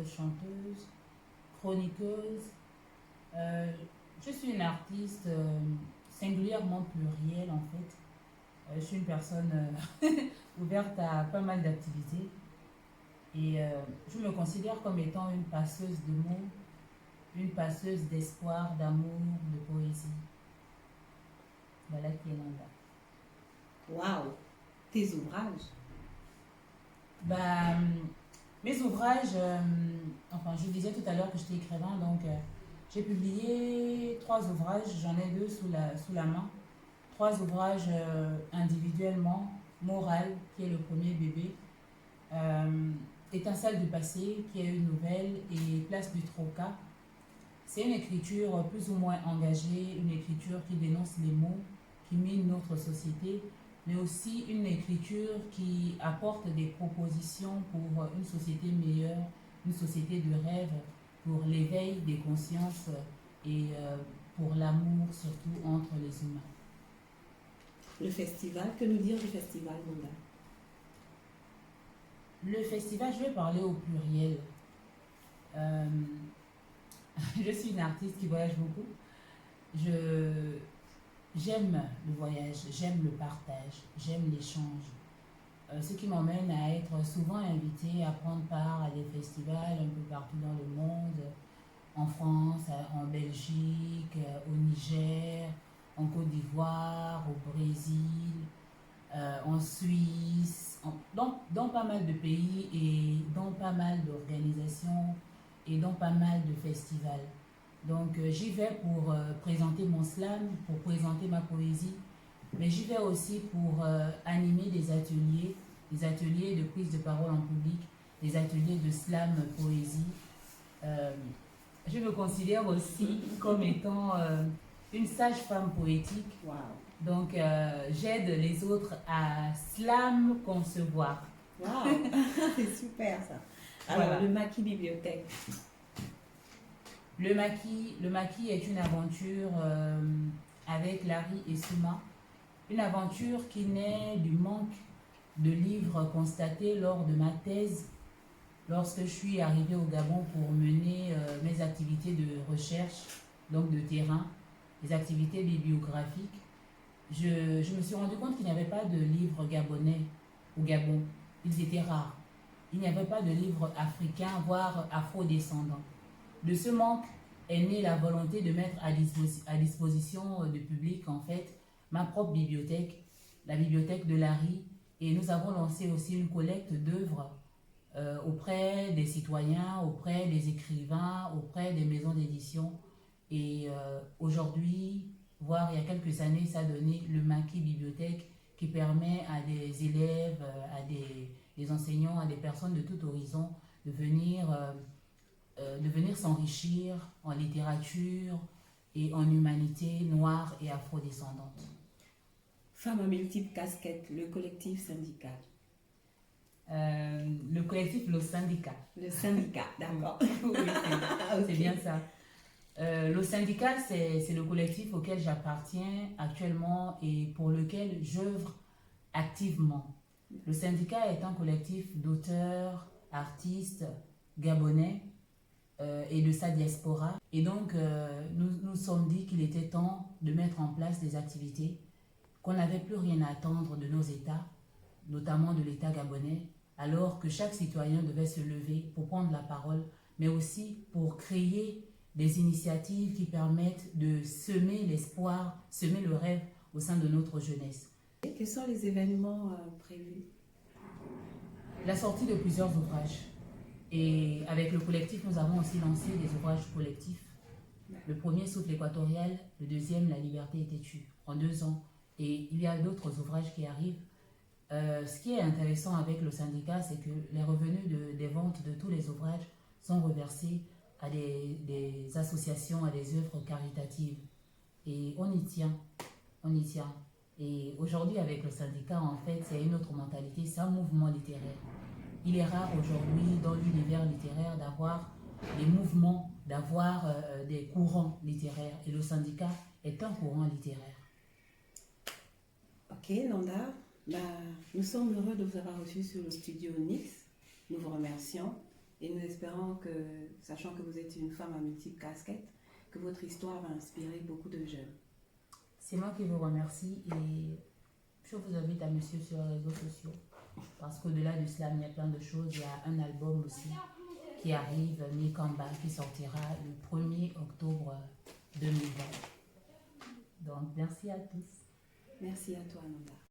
chanteuse, chroniqueuse. Je suis une artiste singulièrement plurielle en fait. Je suis une personne ouverte à pas mal d'activités et je me considère comme étant une passeuse de mots, une passeuse d'espoir, d'amour, de poésie. Voilà qui est Nanda. Waouh! Tes ouvrages? Bah, mes ouvrages, enfin je disais tout à l'heure que j'étais écrivain, donc j'ai publié 3 ouvrages, j'en ai 2 sous la main. 3 ouvrages individuellement, Moral, qui est le premier bébé, Étincelle du passé, qui est une nouvelle, et Place du Troca. C'est une écriture plus ou moins engagée, une écriture qui dénonce les maux, qui mine notre société, mais aussi une écriture qui apporte des propositions pour une société meilleure, une société de rêve, pour l'éveil des consciences et pour l'amour surtout entre les humains. Le festival, que nous dire du festival, Nanda? Le festival, je vais parler au pluriel. Je suis une artiste qui voyage beaucoup. J'aime le voyage, j'aime le partage, j'aime l'échange. Ce qui m'emmène à être souvent invitée à prendre part à des festivals un peu partout dans le monde, en France, en Belgique, au Niger, en Côte d'Ivoire, au Brésil, en Suisse, dans pas mal de pays et dans pas mal d'organisations et dans pas mal de festivals. Donc j'y vais pour présenter mon slam, pour présenter ma poésie, mais j'y vais aussi pour animer des ateliers de prise de parole en public, des ateliers de slam poésie. Je me considère aussi comme étant une sage-femme poétique. Wow. Donc j'aide les autres à slam concevoir. Wow. C'est super ça. Alors, Voilà. le Maquis Bibliothèque. Le maquis est une aventure avec Larry et Souma. Une aventure qui naît du manque de livres constatés lors de ma thèse, lorsque je suis arrivée au Gabon pour mener mes activités de recherche, donc de terrain, les activités bibliographiques. Je me suis rendu compte qu'il n'y avait pas de livres gabonais au Gabon. Ils étaient rares. Il n'y avait pas de livres africains, voire afro-descendants. De ce manque est née la volonté de mettre à disposition du public, en fait, ma propre bibliothèque, la bibliothèque de Larry. Et nous avons lancé aussi une collecte d'œuvres auprès des citoyens, auprès des écrivains, auprès des maisons d'édition. Et aujourd'hui, voire il y a quelques années, ça a donné le Maquis Bibliothèque qui permet à des élèves, à des enseignants, à des personnes de tout horizon de venir s'enrichir en littérature et en humanité noire et afrodescendante. Femme à multiples casquettes, le collectif syndical. Le collectif Le Syndicat. Le syndicat, d'accord. Oui, c'est bien ça. Le syndicat, c'est le collectif auquel j'appartiens actuellement et pour lequel j'œuvre activement. Le syndicat est un collectif d'auteurs, artistes gabonais et de sa diaspora. Et donc, nous sommes dit qu'il était temps de mettre en place des activités, qu'on n'avait plus rien à attendre de nos États, notamment de l'État gabonais, alors que chaque citoyen devait se lever pour prendre la parole, mais aussi pour créer des initiatives qui permettent de semer l'espoir, semer le rêve au sein de notre jeunesse. Et quels sont les événements prévus? La sortie de plusieurs ouvrages. Et avec le collectif, nous avons aussi lancé des ouvrages collectifs. Le premier, Souffle équatorial, le deuxième, La liberté est têtue, en 2 ans. Et il y a d'autres ouvrages qui arrivent. Ce qui est intéressant avec le syndicat, c'est que les revenus des ventes de tous les ouvrages sont reversés à des associations, à des œuvres caritatives. Et on y tient, on y tient. Et aujourd'hui, avec le syndicat, en fait, c'est une autre mentalité, c'est un mouvement littéraire. Il est rare aujourd'hui dans l'univers littéraire d'avoir des mouvements, d'avoir des courants littéraires. Et le syndicat est un courant littéraire. Ok, Nanda, nous sommes heureux de vous avoir reçu sur le studio Nix. Nous vous remercions. Et nous espérons que, sachant que vous êtes une femme à multiples casquettes, que votre histoire va inspirer beaucoup de jeunes. C'est moi qui vous remercie et je vous invite à me suivre sur les réseaux sociaux. Parce qu'au-delà de cela, il y a plein de choses. Il y a un album aussi qui arrive, Mikamba, qui sortira le 1er octobre 2020. Donc, merci à tous. Merci à toi, Nanda.